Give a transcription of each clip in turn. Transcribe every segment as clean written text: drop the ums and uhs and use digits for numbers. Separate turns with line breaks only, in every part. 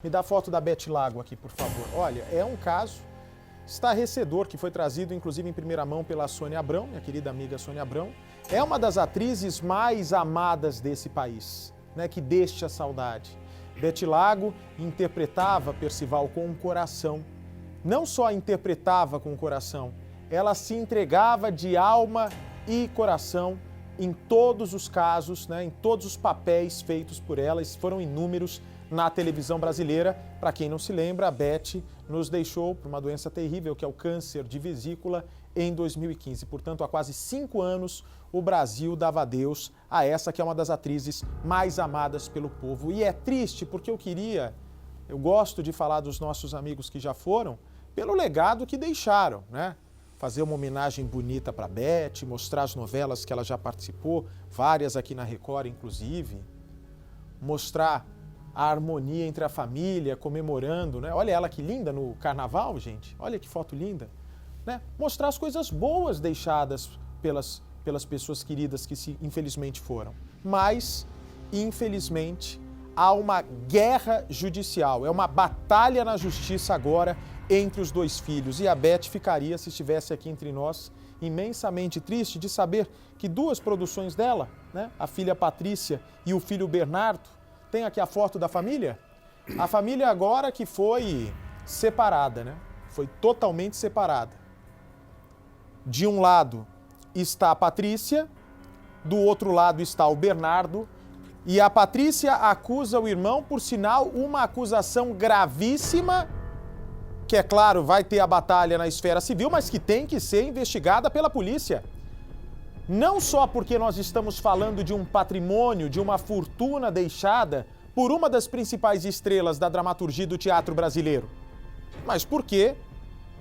Me dá a foto da Beth Lago aqui, por favor. Olha, é um caso estarrecedor que foi trazido, inclusive, em primeira mão pela Sônia Abrão, minha querida amiga Sônia Abrão. É uma das atrizes mais amadas desse país, né, que deixa saudade. Beth Lago interpretava Percival com o coração. Não só interpretava com o coração, ela se entregava de alma e coração em todos os casos, né, em todos os papéis feitos por ela, foram inúmeros na televisão brasileira. Para quem não se lembra, a Beth nos deixou por uma doença terrível, que é o câncer de vesícula, em 2015. Portanto, há quase 5 anos, o Brasil dava adeus a essa que é uma das atrizes mais amadas pelo povo. E é triste porque eu gosto de falar dos nossos amigos que já foram, pelo legado que deixaram, né? Fazer uma homenagem bonita para a Beth, mostrar as novelas que ela já participou, várias aqui na Record, inclusive, mostrar a harmonia entre a família, comemorando, né? Olha ela que linda no carnaval, gente. Olha que foto linda, né? Mostrar as coisas boas deixadas pelas pessoas queridas que infelizmente foram. Mas, infelizmente, há uma guerra judicial, é uma batalha na justiça agora entre os dois filhos. E a Beth ficaria, se estivesse aqui entre nós, imensamente triste de saber que 2 produções dela, né? A filha Patrícia e o filho Bernardo. Tem aqui a foto da família. A família agora que foi separada, né? Foi totalmente separada. De um lado está a Patrícia, do outro lado está o Bernardo, e a Patrícia acusa o irmão, por sinal, uma acusação gravíssima, que é claro, vai ter a batalha na esfera civil, mas que tem que ser investigada pela polícia. Não só porque nós estamos falando de um patrimônio, de uma fortuna deixada por uma das principais estrelas da dramaturgia do teatro brasileiro, mas porque,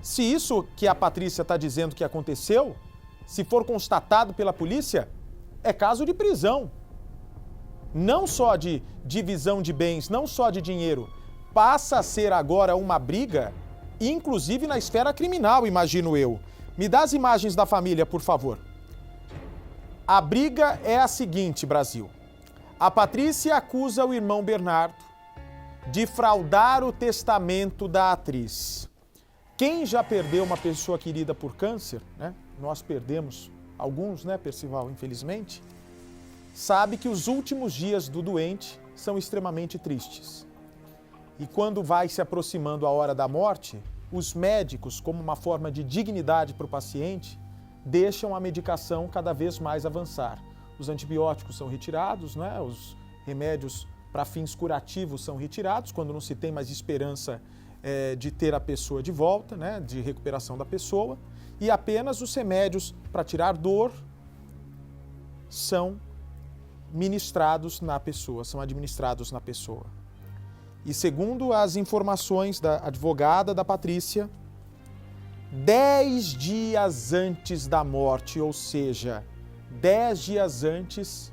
se isso que a Patrícia está dizendo que aconteceu, se for constatado pela polícia, é caso de prisão. Não só de divisão de bens, não só de dinheiro, passa a ser agora uma briga, inclusive na esfera criminal, imagino eu. Me dá as imagens da família, por favor. A briga é a seguinte, Brasil. A Patrícia acusa o irmão Bernardo de fraudar o testamento da atriz. Quem já perdeu uma pessoa querida por câncer, né? Nós perdemos alguns, né, Percival, infelizmente, sabe que os últimos dias do doente são extremamente tristes. E quando vai se aproximando a hora da morte, os médicos, como uma forma de dignidade para o paciente, deixam a medicação cada vez mais avançar. Os antibióticos são retirados, né? Os remédios para fins curativos são retirados, quando não se tem mais esperança de ter a pessoa de volta, né? De recuperação da pessoa, e apenas os remédios para tirar dor são ministrados na pessoa, são administrados na pessoa. E segundo as informações da advogada da Patrícia, 10 dias antes da morte, ou seja, 10 dias antes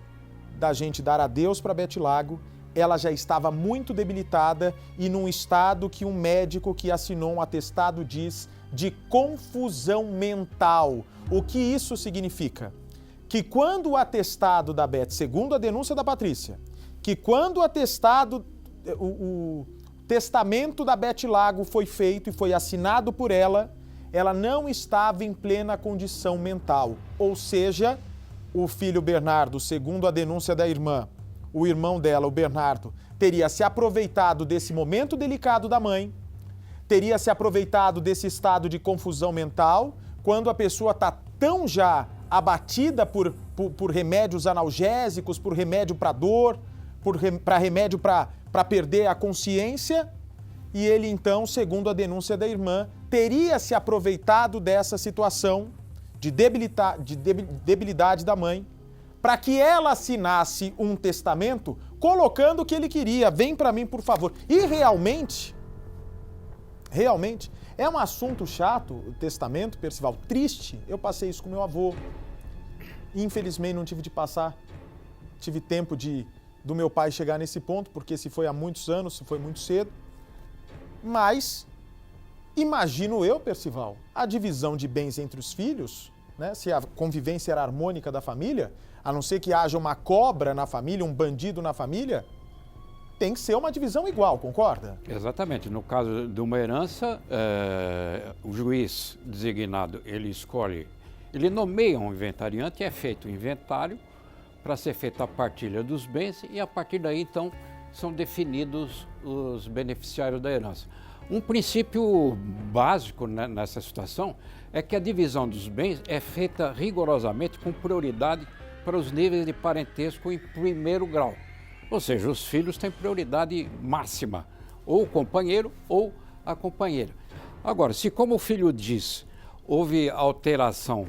da gente dar adeus para Beth Lago, ela já estava muito debilitada e num estado que um médico que assinou um atestado diz de confusão mental. O que isso significa? Que quando o atestado da Beth, segundo a denúncia da Patrícia, que quando o atestado, o testamento da Beth Lago foi feito e foi assinado por ela não estava em plena condição mental. Ou seja, o filho Bernardo, segundo a denúncia da irmã, o irmão dela, o Bernardo, teria se aproveitado desse momento delicado da mãe, teria se aproveitado desse estado de confusão mental, quando a pessoa está tão já abatida por remédios analgésicos, por remédio para dor, para remédio para perder a consciência, e ele então, segundo a denúncia da irmã, teria se aproveitado dessa situação de debilidade da mãe para que ela assinasse um testamento colocando o que ele queria. Vem para mim, por favor. E realmente, é um assunto chato, o testamento, Percival, triste. Eu passei isso com meu avô. Infelizmente não tive tempo do meu pai chegar nesse ponto, porque se foi há muitos anos, se foi muito cedo. Mas, imagino eu, Percival, a divisão de bens entre os filhos, né? Se a convivência era harmônica da família, a não ser que haja uma cobra na família, um bandido na família, tem que ser uma divisão igual, concorda?
Exatamente. No caso de uma herança, o juiz designado, ele nomeia um inventariante e é feito o inventário para ser feita a partilha dos bens e a partir daí, então, são definidos os beneficiários da herança. Um princípio básico nessa situação é que a divisão dos bens é feita rigorosamente com prioridade para os níveis de parentesco em primeiro grau. Ou seja, os filhos têm prioridade máxima, ou o companheiro ou a companheira. Agora, se como o filho diz, houve alteração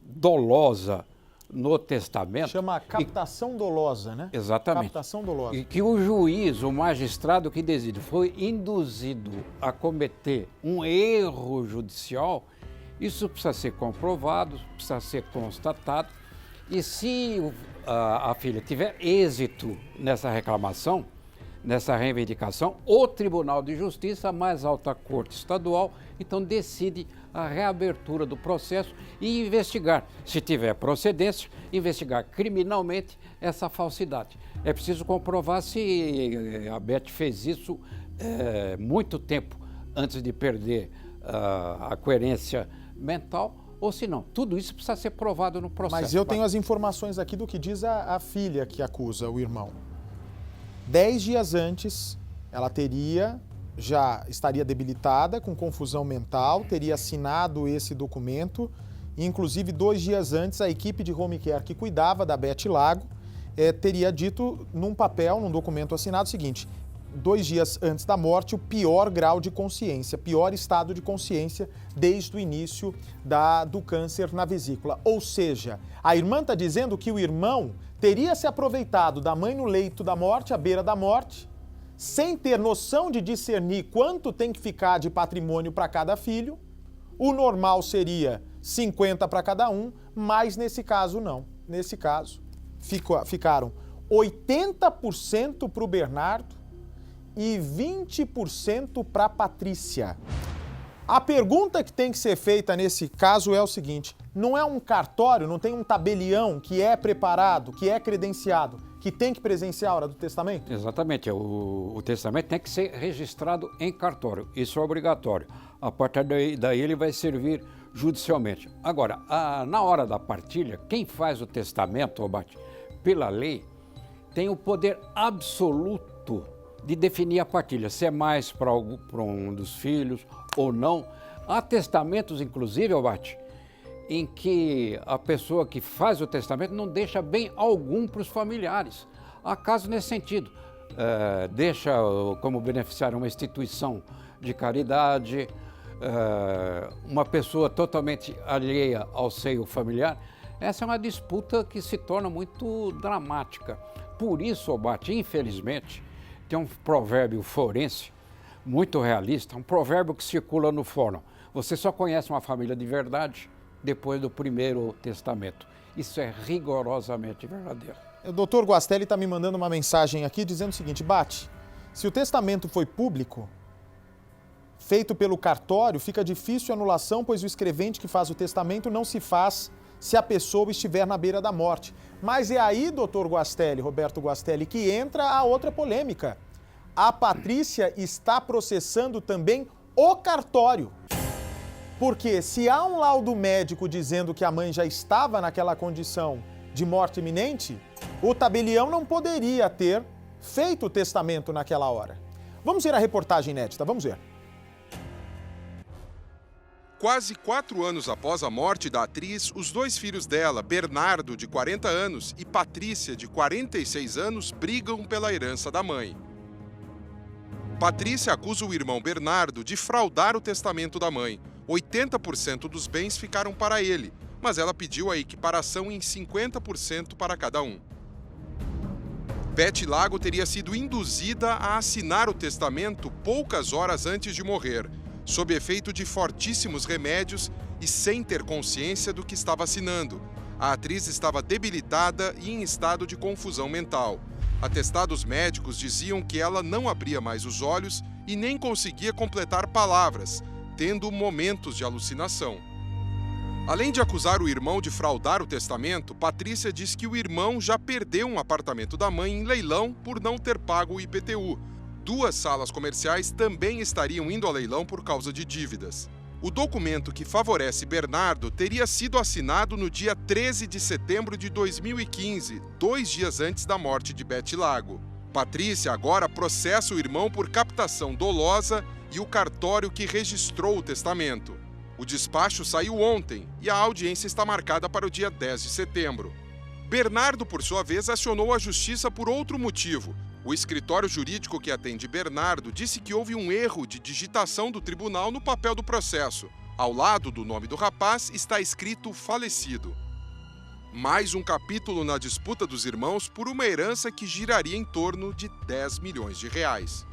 dolosa no testamento...
Chama captação dolosa, né?
Exatamente.
Captação dolosa.
E que o juiz, o magistrado que decide, foi induzido a cometer um erro judicial, isso precisa ser comprovado, precisa ser constatado. E se a filha tiver êxito nessa reclamação, nessa reivindicação, o Tribunal de Justiça, a mais alta corte estadual, então decide a reabertura do processo e investigar, se tiver procedência, investigar criminalmente essa falsidade. É preciso comprovar se a Beth fez isso muito tempo antes de perder a coerência mental, ou se não. Tudo isso precisa ser provado no processo.
Mas eu tenho as informações aqui do que diz a filha que acusa o irmão. 10 dias antes, ela já estaria debilitada, com confusão mental, teria assinado esse documento. E, inclusive, 2 dias antes, a equipe de home care que cuidava da Beth Lago teria dito num papel, num documento assinado, o seguinte: 2 dias antes da morte, o pior grau de consciência, pior estado de consciência desde o início do câncer na vesícula. Ou seja, a irmã está dizendo que o irmão teria se aproveitado da mãe no leito da morte, à beira da morte, sem ter noção de discernir quanto tem que ficar de patrimônio para cada filho. O normal seria 50 para cada um, mas nesse caso não. Nesse caso, ficaram 80% para o Bernardo e 20% para a Patrícia. A pergunta que tem que ser feita nesse caso é o seguinte: não é um cartório, não tem um tabelião que é preparado, que é credenciado, que tem que presenciar a hora do testamento?
Exatamente. O testamento tem que ser registrado em cartório. Isso é obrigatório. A partir daí ele vai servir judicialmente. Agora, na hora da partilha, quem faz o testamento, Abate, pela lei, tem o poder absoluto de definir a partilha, se é mais para um dos filhos ou não. Há testamentos, inclusive, Abate, em que a pessoa que faz o testamento não deixa bem algum para os familiares. Há casos nesse sentido. Deixa como beneficiário uma instituição de caridade, uma pessoa totalmente alheia ao seio familiar. Essa é uma disputa que se torna muito dramática. Por isso, Abate, infelizmente, tem um provérbio forense muito realista, um provérbio que circula no fórum: você só conhece uma família de verdade depois do primeiro testamento. Isso é rigorosamente verdadeiro.
O doutor Guastelli está me mandando uma mensagem aqui dizendo o seguinte: Bate, se o testamento foi público, feito pelo cartório, fica difícil a anulação, pois o escrevente que faz o testamento não se faz se a pessoa estiver na beira da morte. Mas é aí, doutor Guastelli, Roberto Guastelli, que entra a outra polêmica. A Patrícia está processando também o cartório. Porque se há um laudo médico dizendo que a mãe já estava naquela condição de morte iminente, o tabelião não poderia ter feito o testamento naquela hora. Vamos ver a reportagem inédita, vamos ver.
Quase 4 anos após a morte da atriz, os 2 filhos dela, Bernardo, de 40 anos, e Patrícia, de 46 anos, brigam pela herança da mãe. Patrícia acusa o irmão Bernardo de fraudar o testamento da mãe. 80% dos bens ficaram para ele, mas ela pediu a equiparação em 50% para cada um. Beth Lago teria sido induzida a assinar o testamento poucas horas antes de morrer, sob efeito de fortíssimos remédios e sem ter consciência do que estava assinando. A atriz estava debilitada e em estado de confusão mental. Atestados médicos diziam que ela não abria mais os olhos e nem conseguia completar palavras, tendo momentos de alucinação. Além de acusar o irmão de fraudar o testamento, Patrícia diz que o irmão já perdeu um apartamento da mãe em leilão por não ter pago o IPTU. 2 salas comerciais também estariam indo a leilão por causa de dívidas. O documento que favorece Bernardo teria sido assinado no dia 13 de setembro de 2015, 2 dias antes da morte de Beth Lago. Patrícia agora processa o irmão por captação dolosa e o cartório que registrou o testamento. O despacho saiu ontem e a audiência está marcada para o dia 10 de setembro. Bernardo, por sua vez, acionou a justiça por outro motivo. O escritório jurídico que atende Bernardo disse que houve um erro de digitação do tribunal no papel do processo. Ao lado do nome do rapaz está escrito falecido. Mais um capítulo na disputa dos irmãos por uma herança que giraria em torno de 10 milhões de reais.